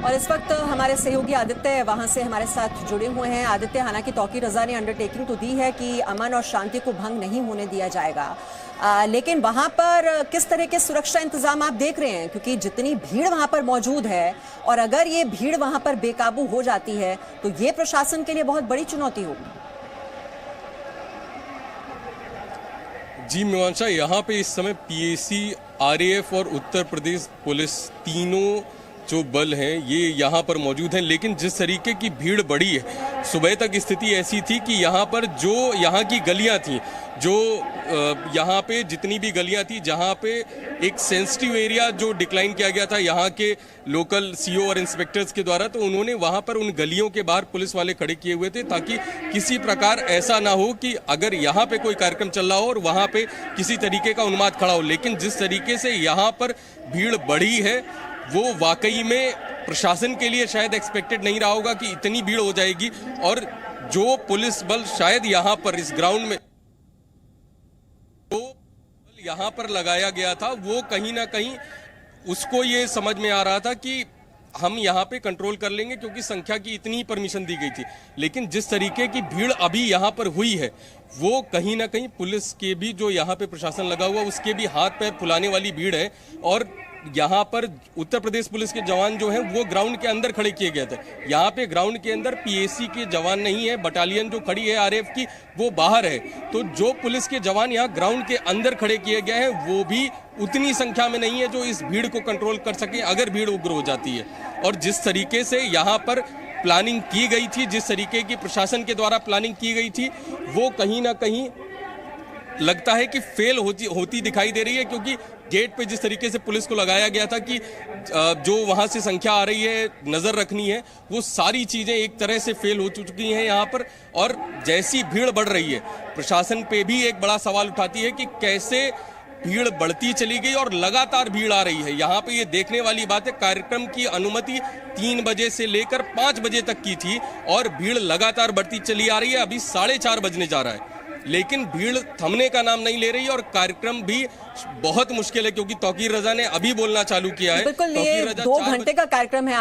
और इस वक्त हमारे सहयोगी आदित्य वहां से हमारे साथ जुड़े हुए हैं। आदित्य, हालांकि तौकीर रजा ने अंडरटेकिंग तो दी है कि अमन और शांति को भंग नहीं होने दिया जाएगा, लेकिन वहां पर किस तरह के सुरक्षा इंतजाम आप देख रहे हैं? क्योंकि जितनी भीड़ वहां पर मौजूद है और अगर ये भीड़ वहां पर बेकाबू हो जाती है तो ये प्रशासन के लिए बहुत बड़ी चुनौती होगी। जी मीमांसा, यहाँ पे इस समय पीएसी, आरएएफ और उत्तर प्रदेश पुलिस तीनों जो बल हैं ये यहाँ पर मौजूद हैं। लेकिन जिस तरीके की भीड़ बढ़ी है, सुबह तक स्थिति ऐसी थी कि यहाँ पर जो यहाँ की गलियाँ थी, जो यहाँ पे जितनी भी गलियाँ थी जहाँ पे एक सेंसिटिव एरिया जो डिक्लाइन किया गया था यहाँ के लोकल सीओ और इंस्पेक्टर्स के द्वारा, तो उन्होंने वहाँ पर उन गलियों के बाहर पुलिस वाले खड़े किए हुए थे ताकि किसी प्रकार ऐसा ना हो कि अगर यहाँ पे कोई कार्यक्रम चल रहा हो और वहाँ पे किसी तरीके का उन्माद खड़ा हो। लेकिन जिस तरीके से यहाँ पर भीड़ बढ़ी है वो वाकई में प्रशासन के लिए शायद एक्सपेक्टेड नहीं रहा होगा कि इतनी भीड़ हो जाएगी। और जो पुलिस बल शायद यहाँ पर इस ग्राउंड में जो बल यहाँ पर लगाया गया था वो कहीं ना कहीं उसको ये समझ में आ रहा था कि हम यहाँ पे कंट्रोल कर लेंगे क्योंकि संख्या की इतनी परमिशन दी गई थी। लेकिन जिस तरीके की भीड़ अभी यहाँ पर हुई है वो कहीं ना कहीं पुलिस के भी जो यहाँ पे प्रशासन लगा हुआ उसके भी हाथ पैर फुलाने वाली भीड़ है। और यहाँ पर उत्तर प्रदेश पुलिस के जवान जो हैं वो ग्राउंड के अंदर खड़े किए गए थे। यहाँ पे ग्राउंड के अंदर पीएसी के जवान नहीं है, बटालियन जो खड़ी है आरएएफ की वो बाहर है। तो जो पुलिस के जवान यहाँ ग्राउंड के अंदर खड़े किए गए हैं वो भी उतनी संख्या में नहीं है जो इस भीड़ को कंट्रोल कर सके अगर भीड़ उग्र हो जाती है। और जिस तरीके से यहाँ पर प्लानिंग की गई थी, जिस तरीके की प्रशासन के द्वारा प्लानिंग की गई थी वो कहीं ना कहीं लगता है कि फेल होती दिखाई दे रही है। क्योंकि गेट पे जिस तरीके से पुलिस को लगाया गया था कि जो वहां से संख्या आ रही है नजर रखनी है, वो सारी चीजें एक तरह से फेल हो चुकी हैं यहाँ पर। और जैसी भीड़ बढ़ रही है प्रशासन पे भी एक बड़ा सवाल उठाती है कि कैसे भीड़ बढ़ती चली गई और लगातार भीड़ आ रही है। यहाँ पे ये देखने वाली बात है, कार्यक्रम की अनुमति 3 बजे से लेकर 5 बजे तक की थी और भीड़ लगातार बढ़ती चली आ रही है। अभी 4:30 बजने जा रहा है लेकिन भीड़ थमने का नाम नहीं ले रही और कार्यक्रम भी बहुत मुश्किल है क्योंकि तौकीर रजा ने अभी बोलना चालू किया है। बिल्कुल, ये 2 घंटे का कार्यक्रम है।